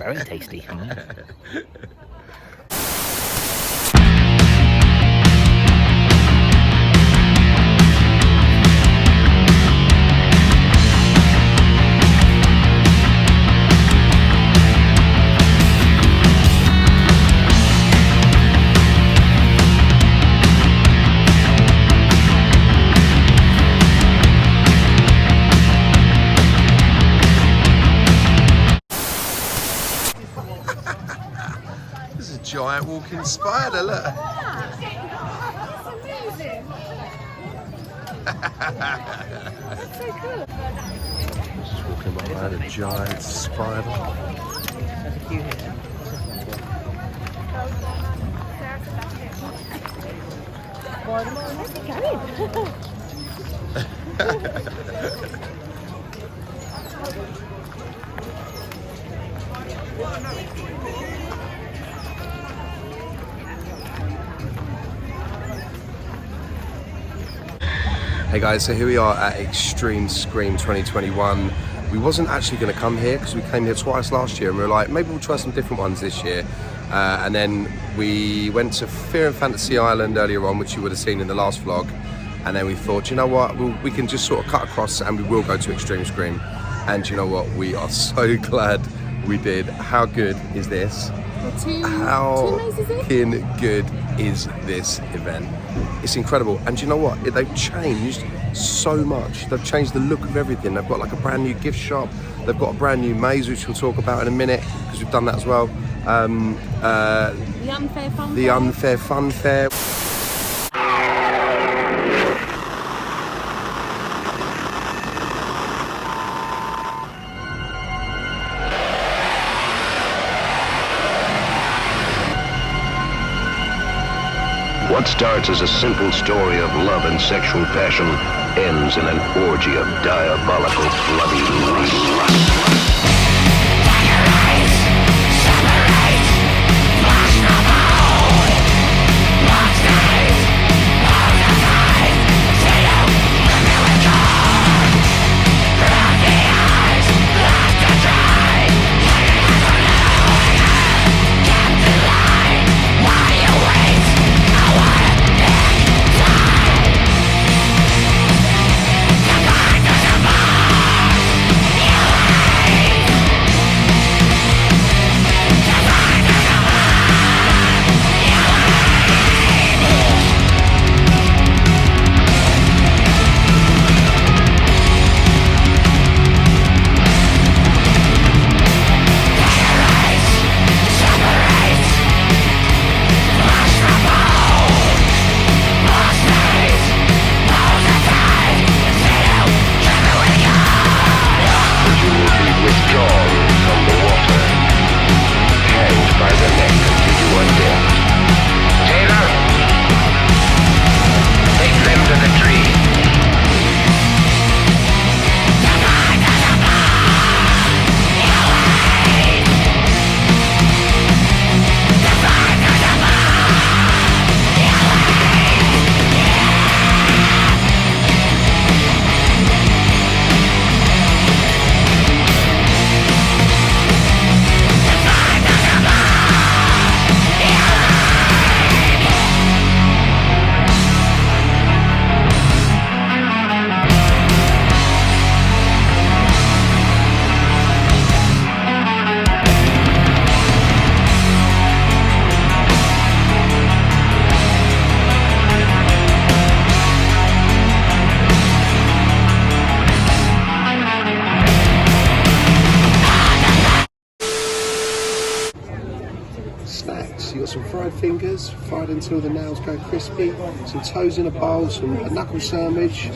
very tasty. This is a giant walking spider, look. That's amazing. That's so cool. Just walking behind a giant spider. Hey guys, so here we are at Xtreme Scream 2021. We wasn't actually going to come here because we came here twice last year and we were like, maybe we'll try some different ones this year. And then we went to Fear and Fantasy Island earlier on, which you would have seen in the last vlog. And then we thought, you know what, we can just sort of cut across and we will go to Xtreme Scream. And you know what, we are so glad we did. How good is this? How fucking good is this event? It's incredible. And you know what? They've changed so much. They've changed the look of everything. They've got like a brand new gift shop. They've got a brand new maze, which we'll talk about in a minute, because we've done that as well. The Unfair Fun Fair. What starts as a simple story of love and sexual passion ends in an orgy of diabolical, bloody lust. Snacks. You got some fried fingers, fried until the nails go crispy, some toes in a bowl, a knuckle sandwich,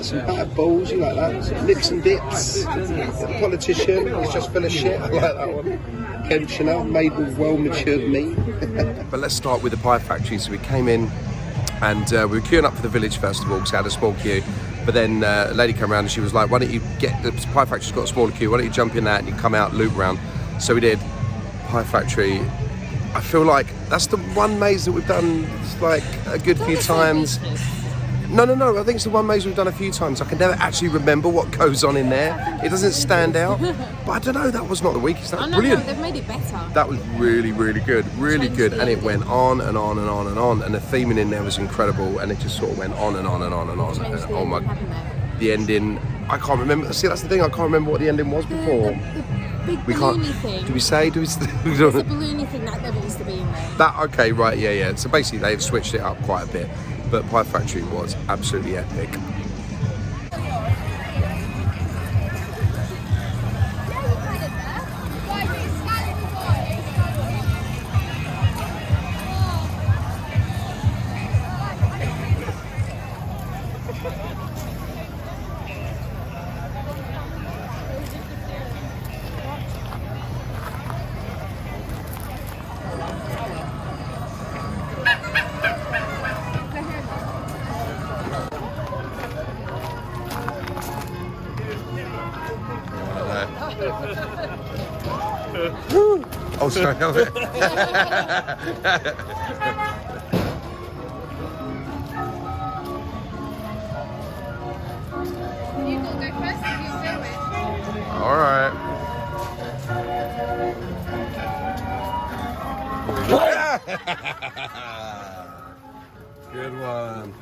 some battered balls, you like that, some nips and dips. The politician, he's just full of shit, I like that one. Pensioner, made with well-matured meat. But let's start with the pie factory. So we came in and we were queuing up for the village first of all, because I had a small queue. But then a lady came around and she was like, why don't you get, the pie factory's got a smaller queue, why don't you jump in that and you come out, loop around. So we did. Pie factory. I feel like that's the one maze that we've done like a good few times. No. I think it's the one maze we've done a few times. I can never actually remember what goes on in there. It doesn't stand out. But I don't know. That was not the weakest. That was brilliant. No, they've made it better. That was really, really good. Really good. And it went on and on and on and on. And the theming in there was incredible. And it just sort of went on and on and on and on. Oh my! The ending. I can't remember. See, that's the thing. I can't remember what the ending was before. The big balloony thing. Do we say? It's the balloony thing that never used to be in there. That okay, right? Yeah. So basically, they've switched it up quite a bit. But Pie Factory was absolutely epic. Oh, sorry. You can go first if you film it. All right.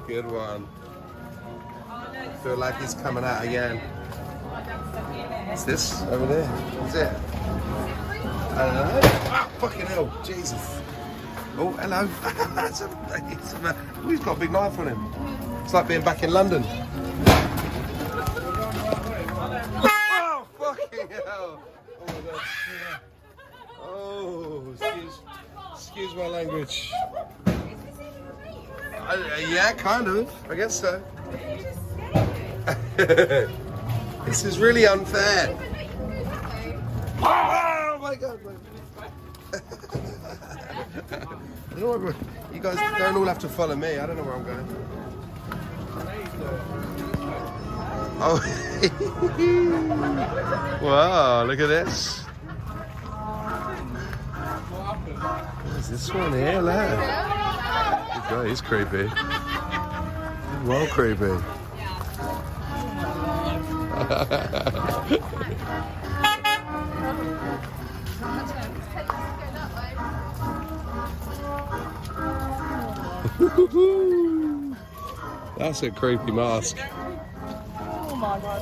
Good one. Feel like he's coming out again. What's this over there? What's it? I don't know. Ah, fucking hell, Jesus. Oh, hello. He's got a big knife on him. It's like being back in London. Oh, fucking hell. Oh, my God. Oh, excuse my language. Yeah, kind of. I guess so. This is really unfair. Oh my God! I don't know, you guys don't all have to follow me. I don't know where I'm going. Oh! Wow! Look at this. What's this one here? Look. God, he's creepy. Well, creepy. That's a creepy mask. Oh my God.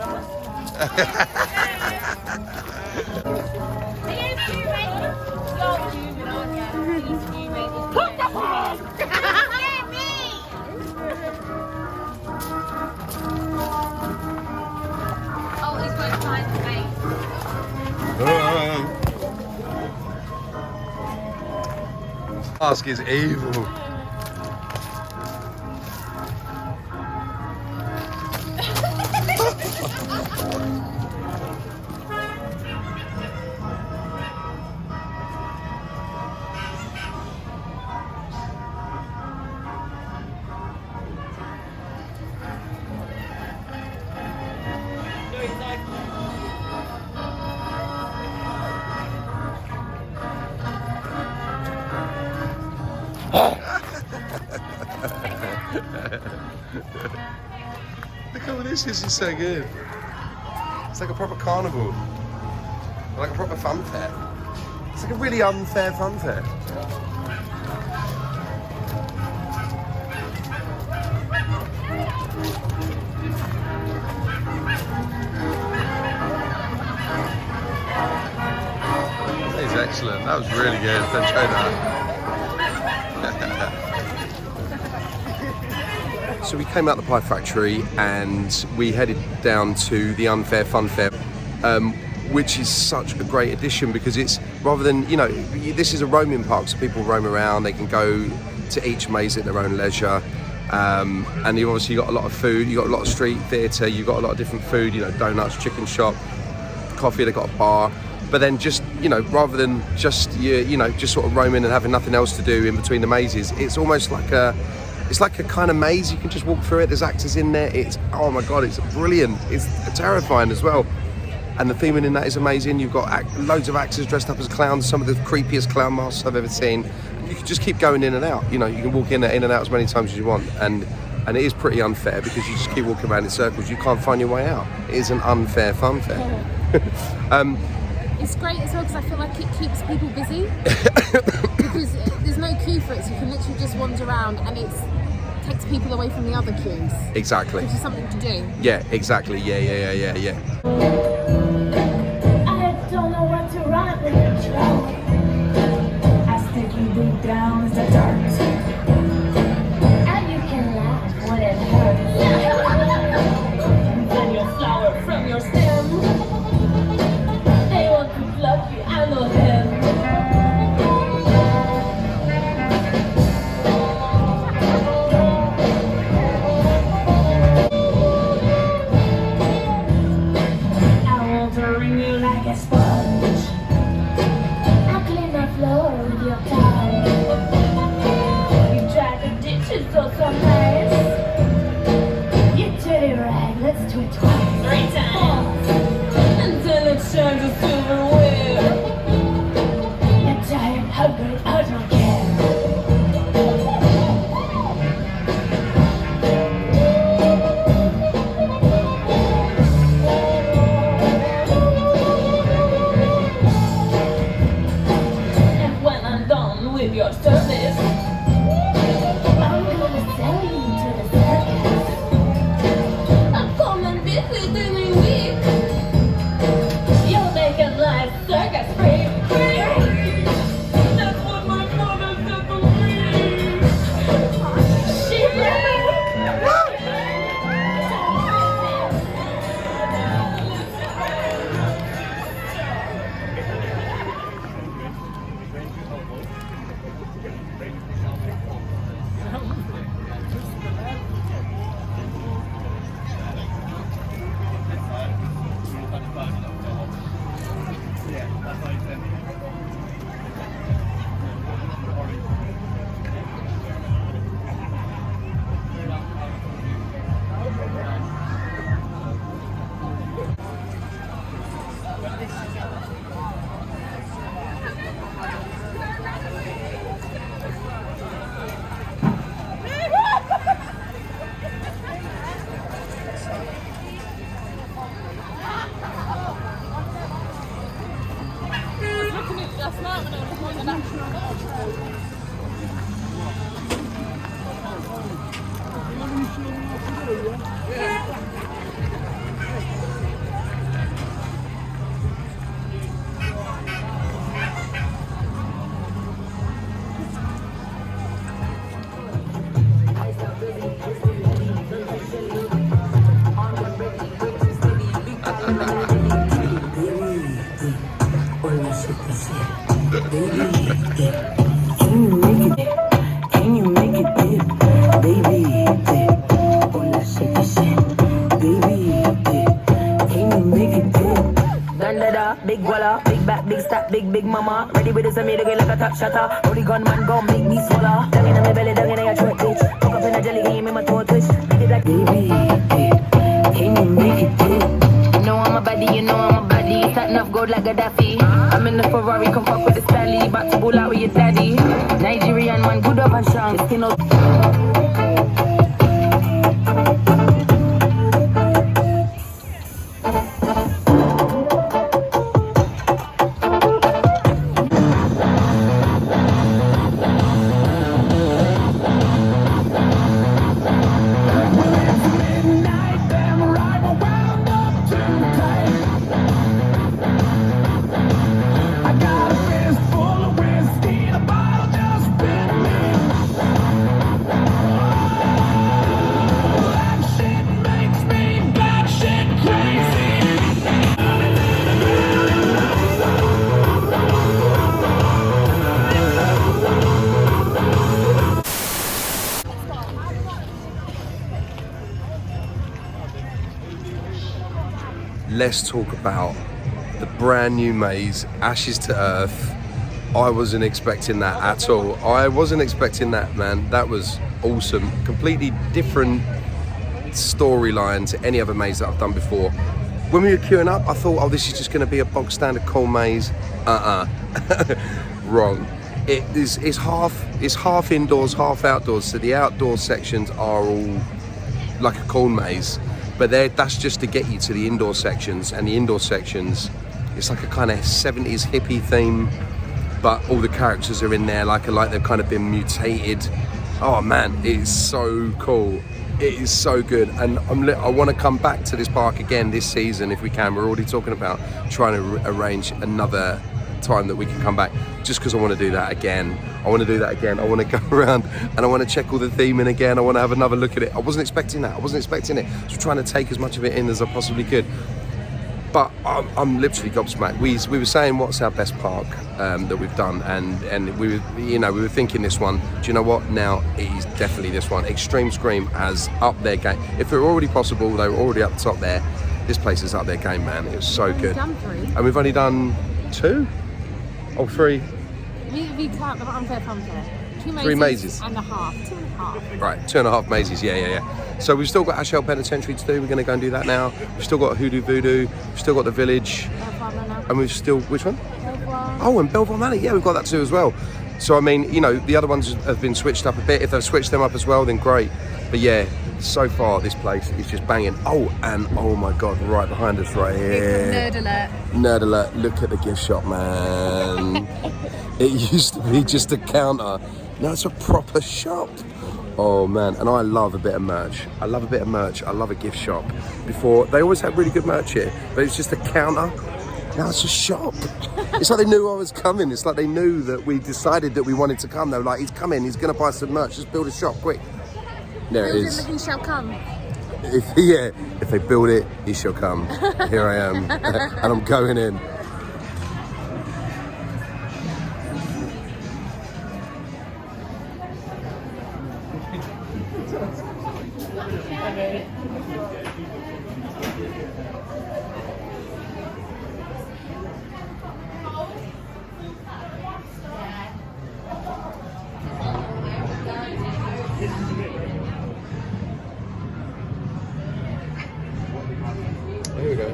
Oh, he's got a nice face. Mask is evil. Look at all this is so good. It's like a proper carnival. Like a proper fun fair. It's like a really unfair fun fair. That is excellent. That was really good. Don't show that. So we came out the Pie Factory and we headed down to the Unfair Fun Fair, which is such a great addition because it's, rather than, you know, this is a roaming park, so people roam around, they can go to each maze at their own leisure. And you've obviously got a lot of food, you've got a lot of street theatre, you've got a lot of different food, you know, donuts, chicken shop, coffee, they've got a bar. But then just, you know, rather than just, you know, just sort of roaming and having nothing else to do in between the mazes, it's almost like a kind of maze. You can just walk through it. There's actors in there. It's, oh my God, it's brilliant. It's terrifying as well. And the theming in that is amazing. You've got loads of actors dressed up as clowns, some of the creepiest clown masks I've ever seen. You can just keep going in and out. You know, you can walk in and out as many times as you want. And And it is pretty unfair because you just keep walking around in circles. You can't find your way out. It is an unfair fun fair. It's great as well because I feel like it keeps people busy because there's no queue for it, so you can literally just wander around and it takes people away from the other queues. Exactly. Which is something to do. Yeah, exactly. Yeah. I don't know what to write when you're drunk. I stick you deep down as the dark. And you can laugh when it hurts. Then you'll flower from your stem. They want to pluck you, I know them. I want to wring you like a sponge. I'll clean the floor with your tongue. You try to ditch it so nice. You dirty rag, let's do it twice. 3 times. Until it shines a silver wheel. You're tired, hungry, I don't care. And when I'm done with your service, I'm gonna sell you to the circus. I'll come and visit every week. You'll make a nice circus free. That's what my mother said to me. She Can you make it dip, baby? Dip. Oh, let's shake the shit, baby. Dip. Can you make it dip? Dandada, big walla, big back, big stack, big mama. Ready with this and me to get like a top shutter. Holy gun man gon' make me swallow. Down in my belly, down in your throat, bitch. Fuck up in a jelly game, in my throat twitch. Make it like baby. Dip. Can you make it dip? You know I'm a baddie, you know I'm a baddie. Starting off gold like Gaddafi. I'm in the Ferrari, come fuck with the Sally. About to pull out with your daddy. Nigerian man, good up and strong. Skin up. Let's talk about the brand new maze, Ashes to Earth. I wasn't expecting that at all. I wasn't expecting that, man. That was awesome. Completely different storyline to any other maze that I've done before. When we were queuing up, I thought, oh, this is just going to be a bog standard coal maze. Wrong. it's half indoors, half outdoors. So the outdoor sections are all like a corn maze, but that's just to get you to the indoor sections. And the indoor sections, it's like a kind of 70s hippie theme, but all the characters are in there like they've kind of been mutated. Oh man, it's so cool. It is so good, and I want to come back to this park again this season if we can. We're already talking about trying to arrange another time that we can come back, just because I want to do that again. I want to go around and I want to check all the theming again. I want to have another look at it. I wasn't expecting that. I wasn't expecting it. I was trying to take as much of it in as I possibly could. But I'm literally gobsmacked. We were saying what's our best park that we've done, and we were thinking this one. Do you know what? Now it is definitely this one. Xtreme Scream has upped their game. If it were already possible, they were already up the top there. This place has upped their game, man. It was so good. We've done 3. And we've only done 2 or 3. We count the unfair fun fair. 3 mazes and a half. 2.5. Right, 2.5 mazes. Yeah. So we've still got Ashell Penitentiary to do. We're going to go and do that now. We've still got Hoodoo Voodoo. We've still got the Village. And we've still, which one? Belvoir. Oh, and Belvoir Manor. Yeah, we've got that too as well. So I mean, the other ones have been switched up a bit. If they've switched them up as well, then great. But yeah, so far this place is just banging. Oh, and oh my God, right behind us right here. Nerd alert. Nerd alert. Look at the gift shop, man. It used to be just a counter. Now it's a proper shop. Oh man, and I love a bit of merch. I love a gift shop. Before, they always had really good merch here, but it's just a counter. Now it's a shop. It's like they knew I was coming. It's like they knew that we decided that we wanted to come. They were like, he's coming, he's gonna buy some merch, just build a shop, quick. There it is. He shall come. If they build it, he shall come. Here I am, and I'm going in. Here we go.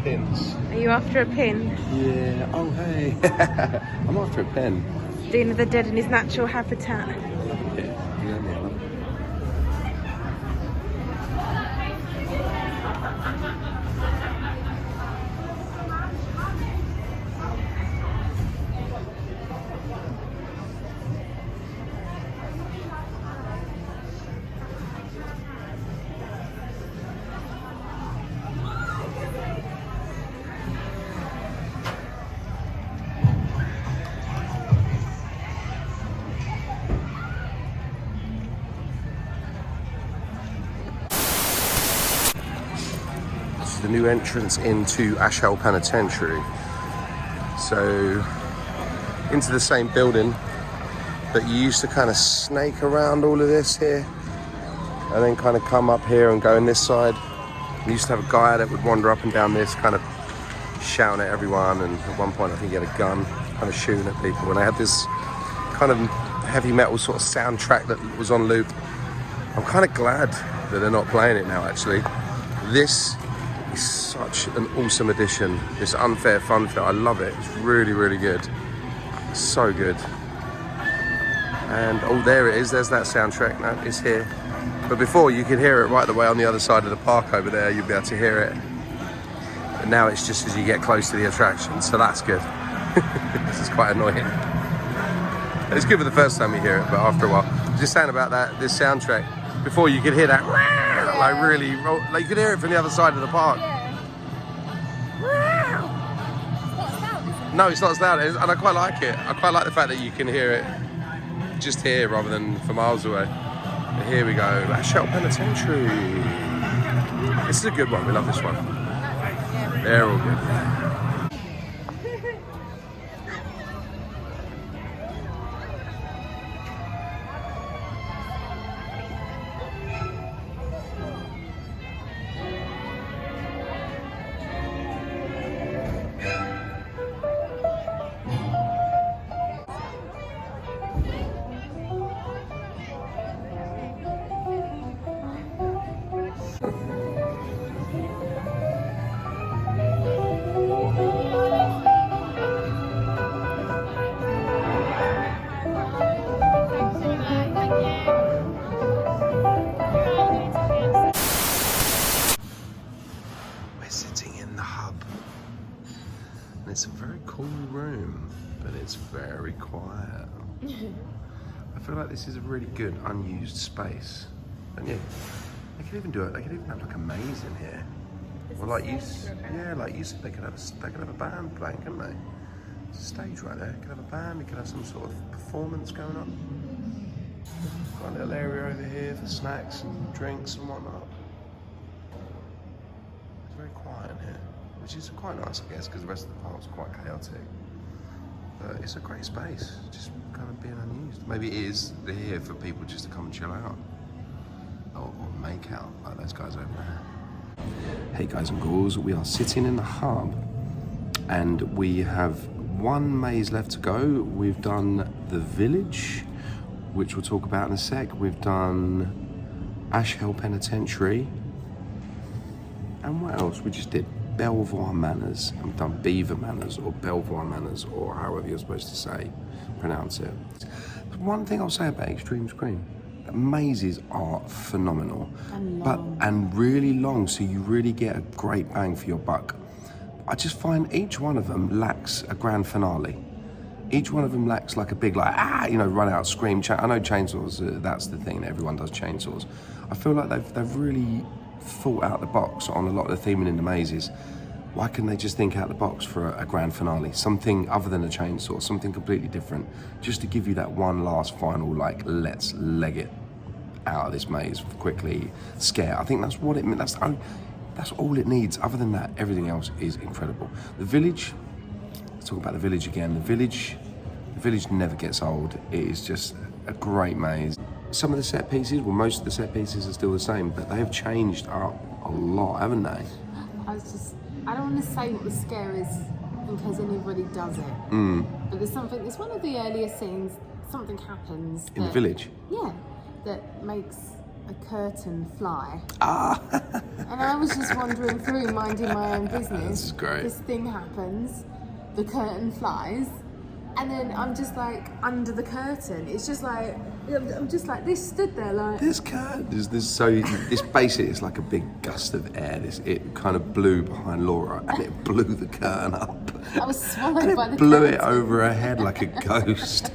Pins. Are you after a pin? Yeah. Oh, hey. I'm after a pen. Dean of the Dead in his natural habitat. The new entrance into Ashell Penitentiary. So into the same building, but you used to kind of snake around all of this here and then kind of come up here and go in this side. We used to have a guy that would wander up and down this kind of shouting at everyone, and at one point I think he had a gun kind of shooting at people, and they had this kind of heavy metal sort of soundtrack that was on loop. I'm kind of glad that they're not playing it now actually. This is such an awesome addition, this Unfair Fun Fair. I love it. It's really, really good. So good. And oh, there it is. There's that soundtrack. Now it's here. But before, you could hear it right the way on the other side of the park over there. You'd be able to hear it. But now it's just as you get close to the attraction. So that's good. This is quite annoying. It's good for the first time you hear it, but after a while. Just saying about that, this soundtrack. Before, you could hear that. Like really, like you could hear it from the other side of the park. No, it's not as loud, and I quite like it. I quite like the fact that you can hear it just here rather than for miles away. But here we go, Ashell Penitentiary. This is a good one. We love this one. They're all good. very quiet. I feel like this is a really good unused space. And yeah, they could even do it. They could even have like a maze in here. Or like you, yeah, like you said, they could have a band playing, couldn't they? There's a stage right there. They could have a band. They could have some sort of performance going on. Got a little area over here for snacks and drinks and whatnot. It's very quiet in here, which is quite nice, I guess, because the rest of the park's quite chaotic. But it's a great space, just kind of being unused. Maybe it is here for people just to come and chill out. Or make out, like those guys over there. Hey guys and girls, we are sitting in the hub and we have one maze left to go. We've done the village, which we'll talk about in a sec. We've done Ash Hill Penitentiary. And what else? We just did Belvoir Manors, and we've done Beaver Manors, or Belvoir Manors, or however you're supposed to pronounce it. One thing I'll say about Xtreme Scream, the mazes are phenomenal, and really long, so you really get a great bang for your buck. I just find each one of them lacks a grand finale. Each one of them lacks like a big run out, scream. I know chainsaws, that's the thing, everyone does chainsaws. I feel like they've really thought out the box on a lot of the theming in the mazes. Why couldn't they just think out the box for a grand finale? Something other than a chainsaw, something completely different, just to give you that one last final, like, let's leg it out of this maze quickly, scare. I think that's what it meant. That's all it needs. Other than that, everything else is incredible. The village, let's talk about the village again. The village never gets old. It is just a great maze. Some of the set pieces, well, most of the set pieces are still the same, but they have changed up a lot, haven't they? I don't want to say what the scare is in case anybody does it. But there's one of the earlier scenes, something happens. In the village? Yeah, that makes a curtain fly. Ah! And I was just wandering through, minding my own business. This is great. This thing happens, the curtain flies, and then I'm just like under the curtain. It's just like, I'm just like this, stood there like. This curtain is this, so this basically is like a big gust of air. It kind of blew behind Laura and it blew the curtain up. I was swallowed by the blew curtain. it over her head like a ghost.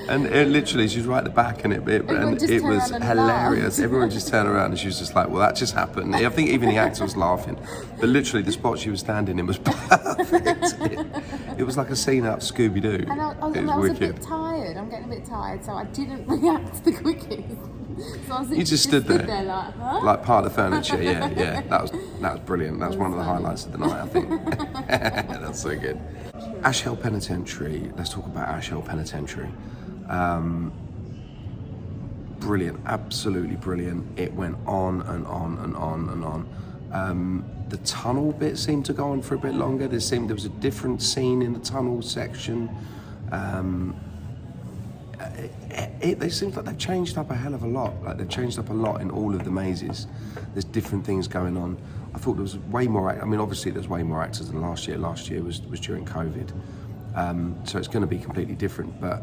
And it literally, she was right at the back, and it was hilarious. Everyone just turned around and she was just like, well, that just happened. I think even the actor was laughing. But literally, the spot she was standing in was perfect. It was like a scene out of Scooby-Doo. And I was a bit tired. I'm getting a bit tired, so I didn't react the quickest. So I was you just stood there like, huh? like part of the furniture. Yeah. That was brilliant. That was one of the highlights of the night, I think. That's so good. Ash Hill Penitentiary. Let's talk about Ash Hill Penitentiary. Brilliant, absolutely brilliant. It went on and on and on and on. The tunnel bit seemed to go on for a bit longer. There was a different scene in the tunnel section. It seems like they've changed up a hell of a lot. Like they've changed up a lot in all of the mazes. There's different things going on. I thought there was way more. I mean, obviously there's way more actors than last year. Last year was during COVID, so it's going to be completely different. But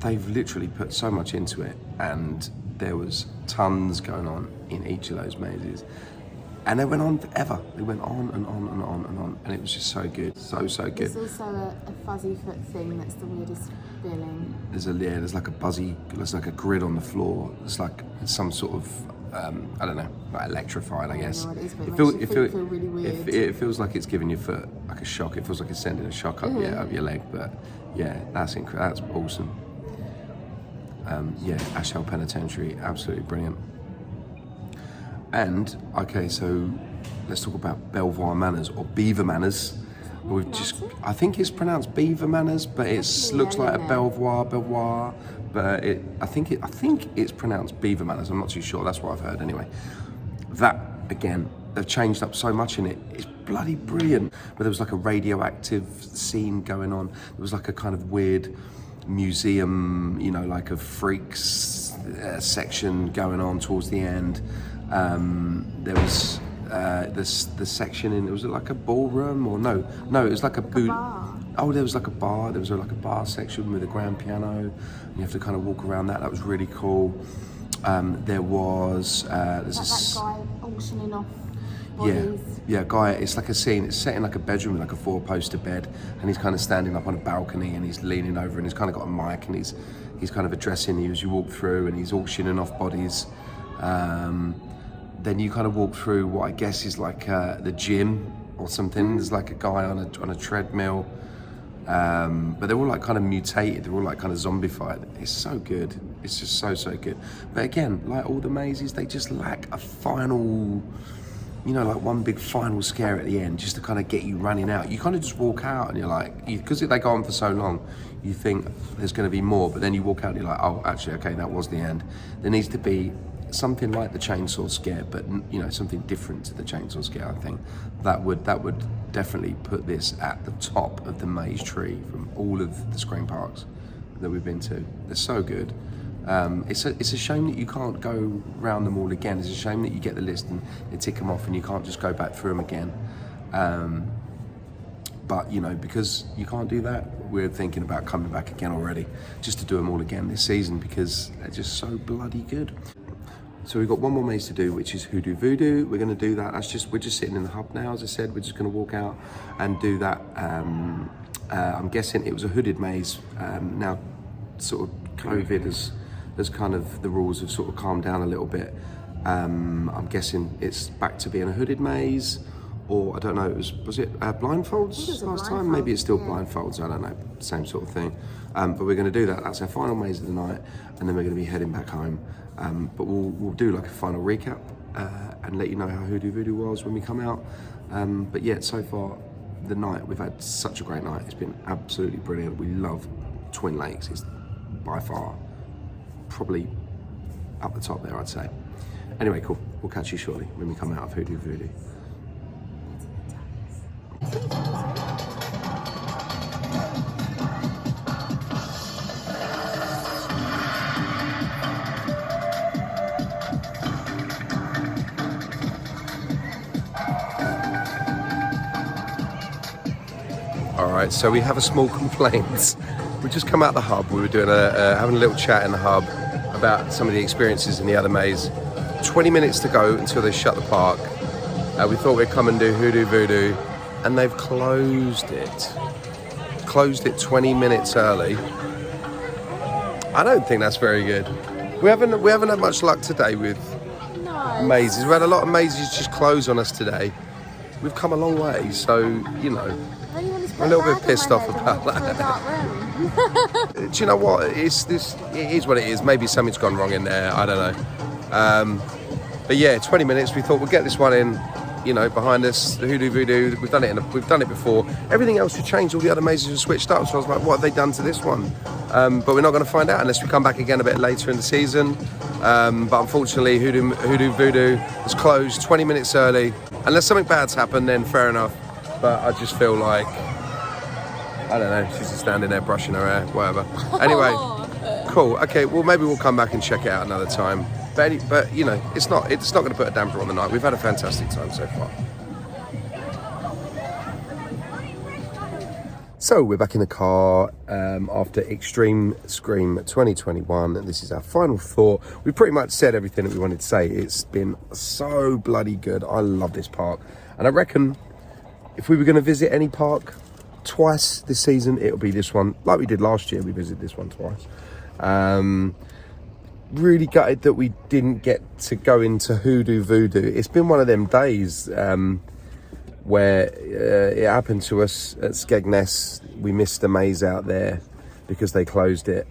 they've literally put so much into it, and there was tons going on in each of those mazes. And they went on forever. They went on and on and on and on, and it was just so good, so good. There's also a fuzzy foot thing that's the weirdest feeling. There's like a buzzy, there's like a grid on the floor. It's like some sort of, I don't know, like electrified, I guess. I don't know what it is, but it makes you feel really weird. It feels like it's giving your foot like a shock. It feels like it's sending a shock up your leg. But yeah, that's awesome. Ash Hill Penitentiary, absolutely brilliant. And okay, so let's talk about Belvoir Manors or Beaver Manors. I think it's pronounced Beaver Manors, but it looks like a Belvoir, but I think it's pronounced Beaver Manors. I'm not too sure. That's what I've heard anyway. That again, they've changed up so much in it. It's bloody brilliant. But there was like a radioactive scene going on. There was like a kind of weird museum, like a freaks section going on towards the end. There was the section in, was it like a ballroom or no, it was like a boot. Oh, there was like a bar. There was like a bar section with a grand piano, and you have to kind of walk around that. That was really cool. There was that guy auctioning off. bodies. Yeah, guy, it's like a scene, it's set in like a bedroom, like a 4-poster bed, and he's kind of standing up on a balcony and he's leaning over and he's kind of got a mic and he's kind of addressing you as you walk through, and he's auctioning off bodies. Then you kind of walk through what I guess is like the gym or something. There's like a guy on a treadmill, but they're all like kind of mutated. They're all like kind of zombified. It's so good. It's just so good. But again, like all the mazes, they just lack a final, you know, like one big final scare at the end, just to kind of get you running out. You kind of just walk out and you're like, because they go on for so long, you think there's going to be more, but then you walk out and you're like, oh, actually, okay, that was the end. There needs to be something like the chainsaw scare, but you know, something different to the chainsaw scare. I think that would definitely put this at the top of the maze tree from all of the Scream parks that we've been to. They're so good. It's a shame that you can't go round them all again. It's a shame that you get the list and you tick them off and you can't just go back through them again. But you know, because you can't do that, we're thinking about coming back again already, just to do them all again this season, because they're just so bloody good. So we've got one more maze to do, which is Hoodoo Voodoo. We're going to do that. We're just sitting in the hub now, as I said. We're just going to walk out and do that. I'm guessing it was a hooded maze. Now, sort of COVID has kind of, the rules have sort of calmed down a little bit. I'm guessing it's back to being a hooded maze, or I don't know. Was it blindfolds last time? Maybe it's still blindfolds. I don't know. Same sort of thing. But we're going to do that. That's our final maze of the night, and then we're going to be heading back home. But we'll do like a final recap and let you know how Hoodoo Voodoo was when we come out. But yeah, so far the night, we've had such a great night. It's been absolutely brilliant. We love Twin Lakes. It's by far probably up the top there, I'd say. Anyway, cool. We'll catch you shortly when we come out of Hoodoo Voodoo. Alright, so we have a small complaint. We just come out the hub. We were doing having a little chat in the hub about some of the experiences in the other maze. 20 minutes to go until they shut the park. We thought we'd come and do Hoodoo Voodoo, and they've closed it. Closed it 20 minutes early. I don't think that's very good. We haven't had much luck today with mazes. We've had a lot of mazes just close on us today. We've come a long way, so you know. I'm a little bit pissed off about that. Do you know what? It is what it is. Maybe something's gone wrong in there. I don't know. But yeah, 20 minutes. We thought we'll get this one in. You know, behind us, the Hoodoo Voodoo. We've done it before. Everything else has changed. All the other mazes have switched up. So I was like, what have they done to this one? But we're not going to find out unless we come back again a bit later in the season. But unfortunately, Hoodoo Voodoo has closed 20 minutes early. Unless something bad's happened, then fair enough. But I just feel like, I don't know, she's just standing there brushing her hair, whatever. Anyway, cool. Okay, well, maybe we'll come back and check it out another time. But you know, it's not going to put a damper on the night. We've had a fantastic time so far. So we're back in the car after Xtreme Scream 2021, and this is our final thought. We pretty much said everything that we wanted to say. It's been so bloody good. I love this park, and I reckon if we were going to visit any park twice this season, it'll be this one. Like we did last year, we visited this one twice. Really gutted that we didn't get to go into Hoodoo Voodoo. It's been one of them days where it happened to us at Skegness. We missed the maze out there because they closed it.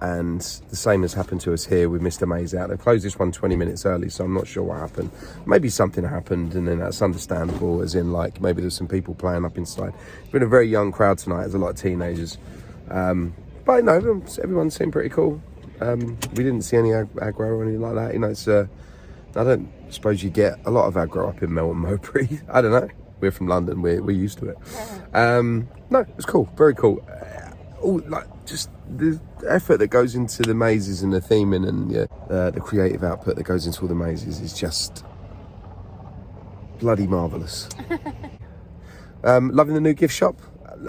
And the same has happened to us here. We missed a maze out. They closed this one 20 minutes early, so I'm not sure what happened. Maybe something happened, and then that's understandable, as in like maybe there's some people playing up inside. It's been a very young crowd tonight. There's a lot of teenagers. But no, everyone seemed pretty cool. We didn't see any aggro or anything like that. You know, it's I don't suppose you get a lot of aggro up in Melbourne Mowbray. I don't know. We're from London. We're used to it. No, it was cool. Very cool. Just the effort that goes into the mazes and the theming and the creative output that goes into all the mazes is just bloody marvellous. Loving the new gift shop.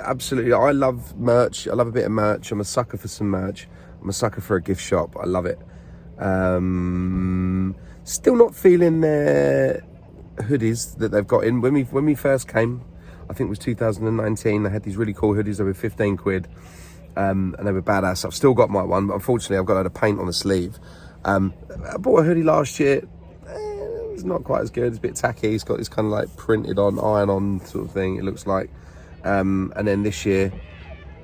Absolutely. I love merch. I love a bit of merch. I'm a sucker for some merch. I'm a sucker for a gift shop. I love it. Still not feeling their hoodies that they've got in. When we first came, I think it was 2019, they had these really cool hoodies. They were 15 quid, and they were badass. I've still got my one, but unfortunately I've got a load of paint on the sleeve. I bought a hoodie last year. It's not quite as good. It's a bit tacky. It's got this kind of like printed on, iron-on sort of thing, it looks like. And then this year,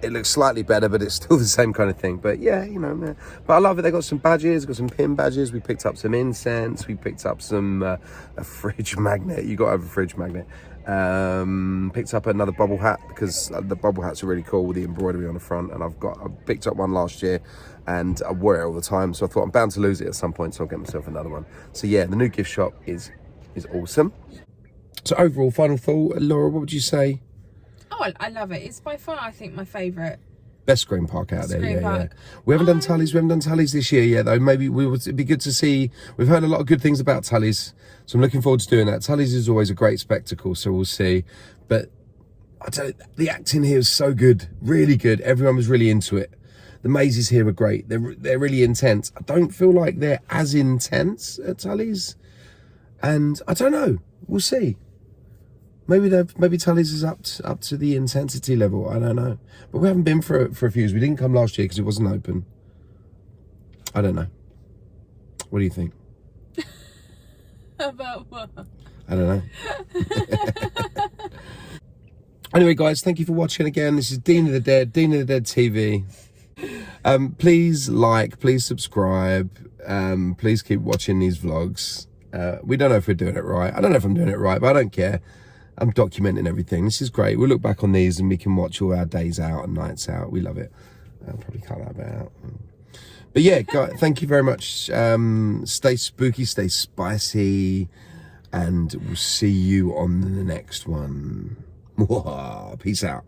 it looks slightly better, but it's still the same kind of thing. But yeah, you know, but I love it. They got some badges, got some pin badges. We picked up some incense. We picked up some a fridge magnet. You got to have a fridge magnet. Picked up another bubble hat because the bubble hats are really cool with the embroidery on the front. And I picked up one last year, and I wear it all the time. So I thought I'm bound to lose it at some point, so I'll get myself another one. So yeah, the new gift shop is awesome. So overall, final thought, Laura, what would you say? Oh, I love it. It's by far, I think, my favourite. Best Scream Park out there, Scream Park. We haven't done Tully's. We haven't done Tully's this year yet, though. Maybe it'd be good to see. We've heard a lot of good things about Tully's, so I'm looking forward to doing that. Tully's is always a great spectacle, so we'll see. But the acting here is so good, really good. Everyone was really into it. The mazes here are great. They're really intense. I don't feel like they're as intense at Tully's, and I don't know. We'll see. Maybe Tully's is up to the intensity level. I don't know, but we haven't been for a few years. We didn't come last year because it wasn't open. I don't know. What do you think? About what? I don't know. Anyway, guys, thank you for watching again. This is Dean of the Dead TV. Please like, please subscribe. Please keep watching these vlogs. We don't know if we're doing it right. I don't know if I'm doing it right, but I don't care. I'm documenting everything. This is great. We'll look back on these and we can watch all our days out and nights out. We love it. I'll probably cut that bit out. But yeah, guys, thank you very much. Stay spooky, stay spicy, and we'll see you on the next one. Peace out.